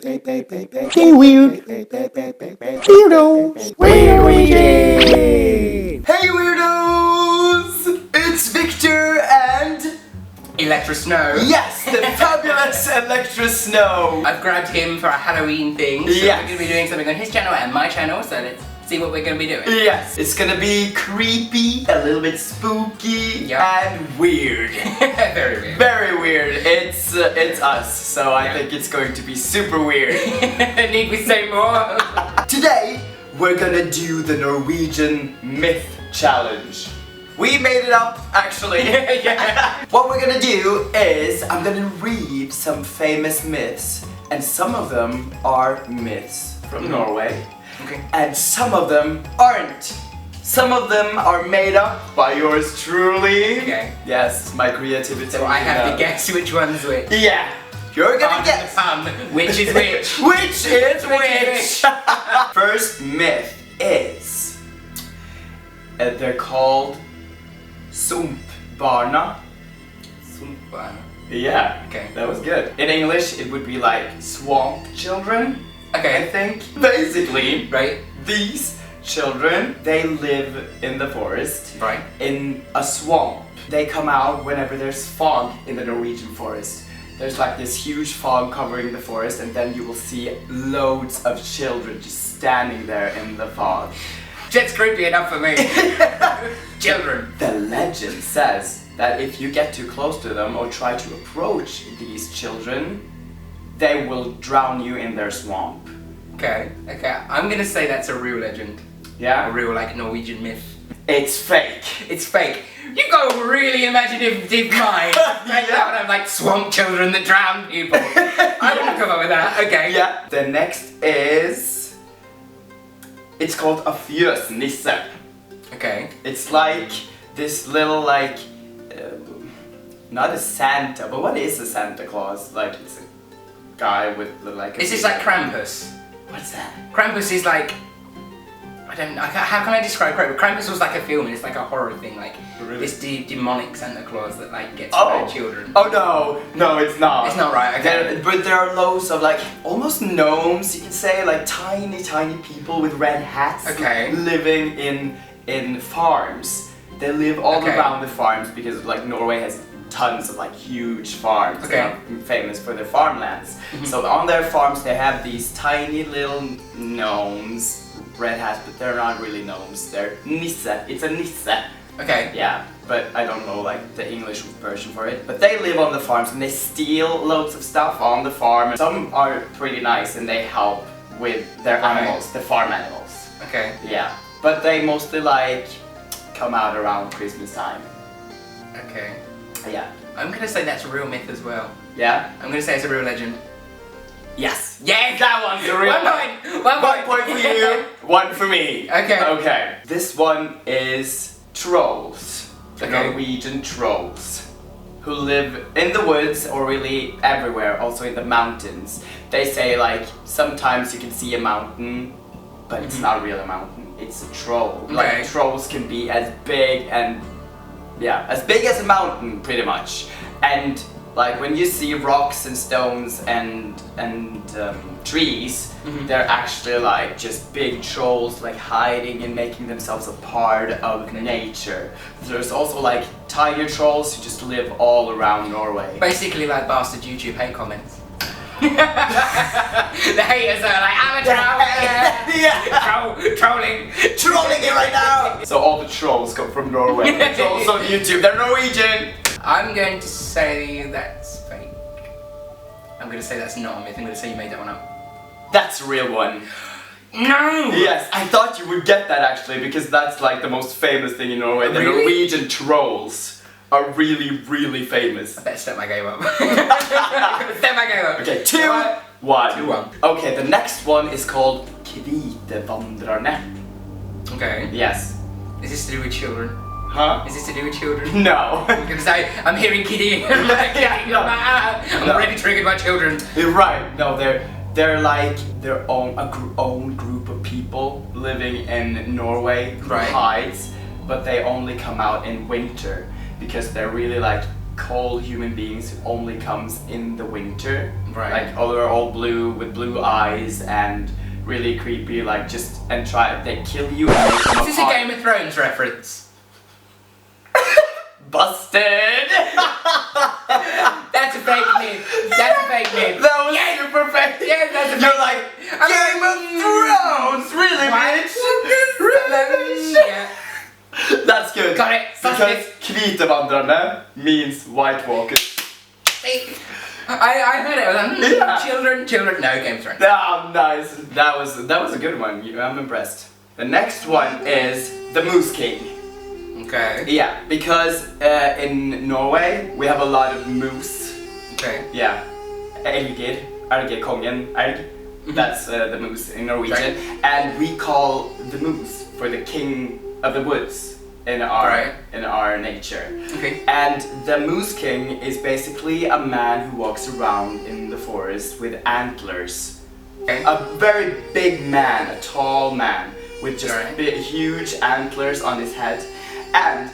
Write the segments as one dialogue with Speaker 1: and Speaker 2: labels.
Speaker 1: Hey Weird! Weirdos! Weird Norwegian!
Speaker 2: Hey Weirdos! It's Victor and
Speaker 3: Electra Snow.
Speaker 2: yes, the fabulous Electra Snow.
Speaker 3: I've grabbed him for a Halloween thing, so
Speaker 2: Yes.
Speaker 3: we're going to be doing something on his channel and my channel, so let's see what we're going to be doing.
Speaker 2: Yes, it's gonna be creepy, a little bit spooky, and weird.
Speaker 3: Very weird.
Speaker 2: Very weird. It's us, so I think it's going to be super weird.
Speaker 3: Need we say more?
Speaker 2: Today, we're gonna do the Norwegian Myth Challenge. We made it up, actually.
Speaker 3: Yeah.
Speaker 2: What we're gonna do is, I'm gonna read some famous myths, and some of them are myths from Norway,
Speaker 3: Okay.
Speaker 2: and some of them aren't. Some of them are made up by yours truly.
Speaker 3: Okay.
Speaker 2: Yes, my creativity.
Speaker 3: So I have to guess which one's which.
Speaker 2: Yeah, you're gonna guess.
Speaker 3: Which is which?
Speaker 2: Which is which? First myth is, they're called Sumpbarna.
Speaker 3: Sumpbarna.
Speaker 2: Yeah,
Speaker 3: Okay.
Speaker 2: that was good. In English, it would be like swamp children, I
Speaker 3: Okay.
Speaker 2: think. Basically,
Speaker 3: Right?
Speaker 2: these children, they live in the forest,
Speaker 3: Right.
Speaker 2: in a swamp. They come out whenever there's fog in the Norwegian forest. There's like this huge fog covering the forest, and then you will see loads of children just standing there in the fog.
Speaker 3: That's creepy enough for me. Children.
Speaker 2: The legend says that if you get too close to them or try to approach these children, they will drown you in their swamp.
Speaker 3: Okay. I'm gonna say that's a real legend. A
Speaker 2: Yeah?
Speaker 3: real, like, Norwegian myth.
Speaker 2: It's fake.
Speaker 3: It's fake. You've got a really imaginative mind. Right now, and I'm like swamp children that drown people. I wouldn't come up with that. Okay.
Speaker 2: Yeah. The next is, it's called a fjøsnisse.
Speaker 3: Okay.
Speaker 2: It's like this little like, not a Santa, but what is a Santa Claus? Like it's a guy with like.
Speaker 3: Is this like Krampus?
Speaker 2: What's that?
Speaker 3: Krampus is like, I don't know. How can I describe Krampus? Krampus was like a film, and it's like a horror thing, like
Speaker 2: Really?
Speaker 3: this demonic Santa Claus that like gets
Speaker 2: Oh.
Speaker 3: bad children.
Speaker 2: Oh no, it's not.
Speaker 3: It's not right. Okay.
Speaker 2: But there are loads of like almost gnomes, you can say, like tiny people with red hats.
Speaker 3: Okay.
Speaker 2: Living in farms. They live all
Speaker 3: Okay.
Speaker 2: around the farms because like Norway has tons of like huge farms.
Speaker 3: Okay.
Speaker 2: They're famous for their farmlands. So on their farms they have these tiny little gnomes, red hats, but they're not really gnomes. They're nisse. It's a nisse.
Speaker 3: Okay.
Speaker 2: Yeah, but I don't know like the English version for it. But they live on the farms and they steal loads of stuff on the farm. Some are pretty nice and they help with their
Speaker 3: Right.
Speaker 2: animals, the farm animals.
Speaker 3: Okay.
Speaker 2: Yeah, but they mostly like come out around Christmas time.
Speaker 3: Okay.
Speaker 2: Yeah.
Speaker 3: I'm gonna say that's a real myth as well.
Speaker 2: Yeah?
Speaker 3: I'm gonna say it's a real legend.
Speaker 2: Yes!
Speaker 3: Yes!
Speaker 2: That one's a real
Speaker 3: One point! One
Speaker 2: point for you, one for me.
Speaker 3: Okay.
Speaker 2: Okay. This one is trolls. The
Speaker 3: Okay.
Speaker 2: Norwegian trolls. Who live in the woods or really everywhere, also in the mountains. They say like sometimes you can see a mountain, but it's not really a mountain. It's a troll.
Speaker 3: Okay.
Speaker 2: Like trolls can be as big and as big as a mountain pretty much. And like when you see rocks and stones and trees, they're actually like just big trolls like hiding and making themselves a part of nature. There's also like tiger trolls who just live all around Norway.
Speaker 3: Basically like bastard YouTube hate comments. The haters are like, I'm a troll!
Speaker 2: Yeah.
Speaker 3: Trolling
Speaker 2: Trolling it right now! So all the trolls come from Norway. The trolls on YouTube, they're Norwegian!
Speaker 3: I'm going to say that's fake. I'm going to say that's not a myth. I'm going to say you made that one up.
Speaker 2: That's a real one.
Speaker 3: No!
Speaker 2: Yes, I thought you would get that actually, because that's like the most famous thing in Norway. The
Speaker 3: Really?
Speaker 2: Norwegian trolls are really famous.
Speaker 3: I better step my game up. Step my game up.
Speaker 2: Okay, 2-1.
Speaker 3: 2-1.
Speaker 2: Okay, the next one is called Kvitevandrarne.
Speaker 3: Okay.
Speaker 2: Yes.
Speaker 3: Is this to do with children?
Speaker 2: Huh?
Speaker 3: Is this to do with children?
Speaker 2: No.
Speaker 3: I'm going to say, I'm hearing kiddie. I'm
Speaker 2: No.
Speaker 3: already triggered by children.
Speaker 2: You're right. No, they're like their own group of people living in Norway who
Speaker 3: Right.
Speaker 2: hides, but they only come out in winter because they're really like cold human beings who only comes in the winter.
Speaker 3: Right.
Speaker 2: Like, they're all blue with blue eyes and really creepy, like they kill you and make them
Speaker 3: Is this a Game of Thrones reference?
Speaker 2: Busted!
Speaker 3: That's a fake name. That's a fake name.
Speaker 2: That was super fake.
Speaker 3: Yeah, that's a fake
Speaker 2: You're like, Game of Thrones! Really, bitch? Really?
Speaker 3: Yeah.
Speaker 2: That's good.
Speaker 3: Got it.
Speaker 2: Because Kvitevandrerne means White Walkers.
Speaker 3: I heard it. I was like,
Speaker 2: Yeah.
Speaker 3: children. No, Game of Thrones.
Speaker 2: Oh, nice. That was a good one. I'm impressed. The next one is the Moose King.
Speaker 3: Okay.
Speaker 2: Yeah, because in Norway we have a lot of moose.
Speaker 3: Okay.
Speaker 2: Yeah, Elgekongen, elg. That's the moose in Norwegian, and we call the moose for the king of the woods in our nature.
Speaker 3: Okay.
Speaker 2: And the Moose King is basically a man who walks around in the forest with antlers.
Speaker 3: Okay.
Speaker 2: A very big man, a tall man with just
Speaker 3: Right.
Speaker 2: huge antlers on his head. And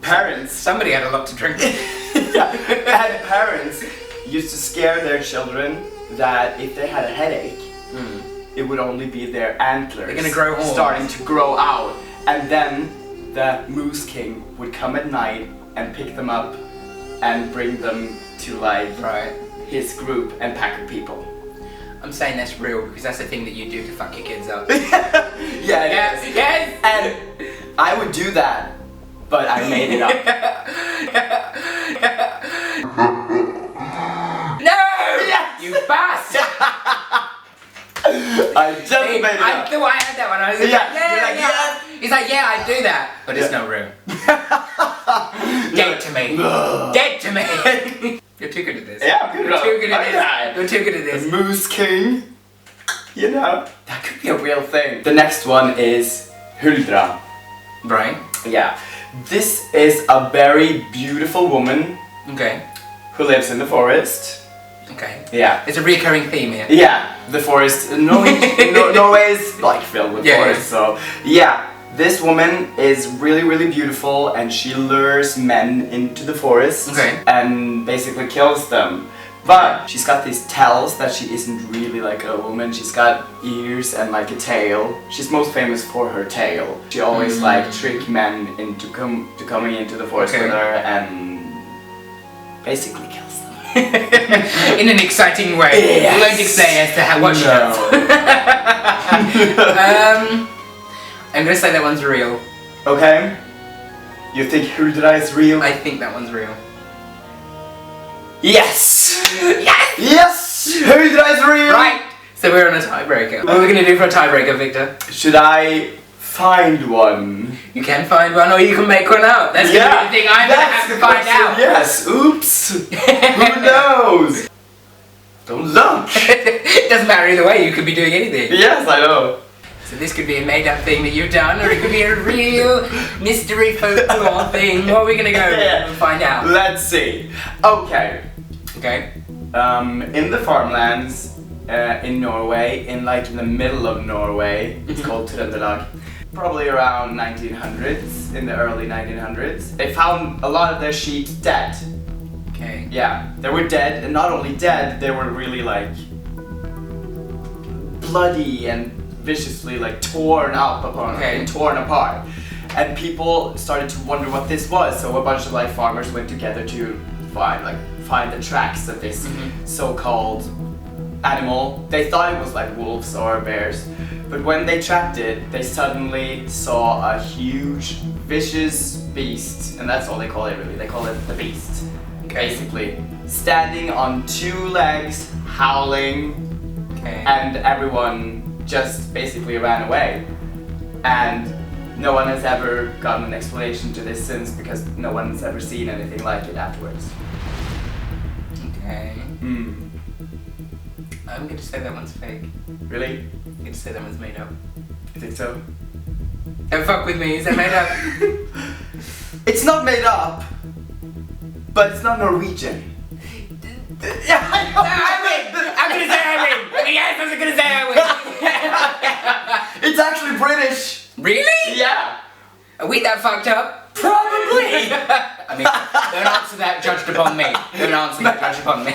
Speaker 2: parents,
Speaker 3: Somebody had a lot to drink.
Speaker 2: yeah, and parents used to scare their children that if they had a headache, it would only be their antlers.
Speaker 3: They're gonna grow horns.
Speaker 2: starting to grow out, and then the Moose King would come at night and pick them up and bring them to like
Speaker 3: Right.
Speaker 2: his group and pack of people.
Speaker 3: I'm saying that's real because that's the thing that you do to fuck your kids up.
Speaker 2: Yeah, it is.
Speaker 3: Yes.
Speaker 2: And I would do that, but I made it up.
Speaker 3: No!
Speaker 2: Yes!
Speaker 3: You bastard!
Speaker 2: I just made it
Speaker 3: I
Speaker 2: up.
Speaker 3: thought I had that one. I was like,
Speaker 2: Yeah,
Speaker 3: yeah,
Speaker 2: you're like,
Speaker 3: yeah.
Speaker 2: yeah.
Speaker 3: He's like, yeah, I do that, but it's
Speaker 2: Yeah.
Speaker 3: not real. Dead to me. Dead to me. You're too good at this.
Speaker 2: Yeah, I'm good
Speaker 3: You're
Speaker 2: at
Speaker 3: too good at
Speaker 2: it.
Speaker 3: this. You're too good at
Speaker 2: The
Speaker 3: this.
Speaker 2: Moose King. You know, that could be a real thing. The next one is Huldra.
Speaker 3: Right.
Speaker 2: Yeah. This is a very beautiful woman
Speaker 3: Okay.
Speaker 2: who lives in the forest.
Speaker 3: Okay.
Speaker 2: Yeah.
Speaker 3: There's a recurring theme here.
Speaker 2: Yeah, the forest. Norway is like filled with forests, so yeah. This woman is really, really beautiful, and she lures men into the forest and basically kills them. But she's got these tells that she isn't really like a woman. She's got ears and like a tail. She's most famous for her tail. She always like trick men into coming into the forest with her and basically kills them.
Speaker 3: In an exciting way.
Speaker 2: Yes.
Speaker 3: We won't explain as to how what she does. I'm gonna say that one's real.
Speaker 2: Okay. You think Huldra is real?
Speaker 3: I think that one's real.
Speaker 2: Yes!
Speaker 3: Yes!
Speaker 2: Yes! Huldra is real!
Speaker 3: Right! So we're on a tiebreaker. What are we gonna do for a tiebreaker, Victor?
Speaker 2: Should I find one?
Speaker 3: You can find one or you can make one out. That's gonna be the thing I'm gonna have to find out.
Speaker 2: Yes, oops! Who knows? Don't look!
Speaker 3: It doesn't matter either way, you could be doing anything.
Speaker 2: Yes, I know.
Speaker 3: So this could be a made up thing that you've done, or it could be a real mystery folklore thing. What are we gonna go and find out?
Speaker 2: Let's see. Okay.
Speaker 3: Okay.
Speaker 2: In the farmlands in Norway, in the middle of Norway, it's called Trøndelag. Probably around 1900s, in the early 1900s, they found a lot of their sheep dead.
Speaker 3: Okay.
Speaker 2: Yeah, they were dead, and not only dead, they were really bloody and viciously torn up apart, and torn apart. And people started to wonder what this was, so a bunch of farmers went together to find the tracks of this so-called animal. They thought it was wolves or bears, but when they tracked it, they suddenly saw a huge, vicious beast, and that's all they call it really. They call it the beast. Basically, standing on two legs, howling, and everyone just basically ran away. And no one has ever gotten an explanation to this since, because no one's ever seen anything like it afterwards.
Speaker 3: Okay. I'm gonna say that one's fake.
Speaker 2: Really?
Speaker 3: I'm gonna say that one's made up.
Speaker 2: You think so?
Speaker 3: Don't fuck with me, is that made up?
Speaker 2: It's not made up, but it's not Norwegian. Yeah, I know.
Speaker 3: I win! I'm gonna say I win! Okay, yes, I was gonna say I win!
Speaker 2: It's actually British.
Speaker 3: Really?
Speaker 2: Yeah.
Speaker 3: Are we that fucked up?
Speaker 2: Probably.
Speaker 3: I mean, don't answer that judged upon me. Don't answer that judged upon me.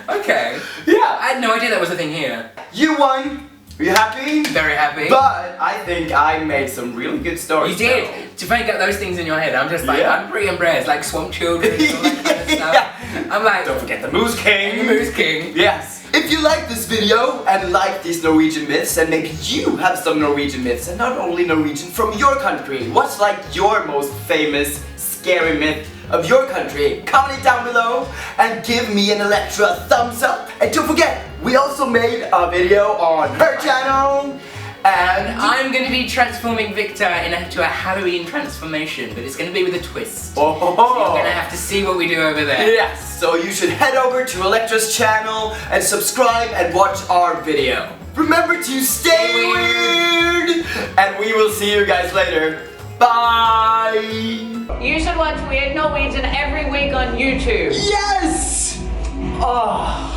Speaker 3: Okay.
Speaker 2: Yeah.
Speaker 3: I had no idea that was a thing here.
Speaker 2: You won. Are you happy?
Speaker 3: Very happy.
Speaker 2: But I think I made some really good stories.
Speaker 3: You did. To make up those things in your head, I'm just like,
Speaker 2: Yeah.
Speaker 3: I'm pretty impressed. Like swamp children and all that kind of stuff.
Speaker 2: Yeah.
Speaker 3: I'm like,
Speaker 2: Don't forget the Moose King.
Speaker 3: the Moose King.
Speaker 2: Yes. If you like this video and like these Norwegian myths, and maybe you have some Norwegian myths, and not only Norwegian, from your country, what's like your most famous scary myth of your country? Comment it down below and give me an Electra thumbs up. And don't forget, we also made a video on her channel. And
Speaker 3: I'm going to be transforming Victor into a Halloween transformation, but it's going to be with a twist.
Speaker 2: oh,
Speaker 3: So you're going to have to see what we do over there.
Speaker 2: yes, so you should head over to Electra's channel and subscribe and watch our video. Remember to stay weird, and we will see you guys later. Bye!
Speaker 1: You should watch Weird Norwegian every week on YouTube.
Speaker 2: Yes! Oh.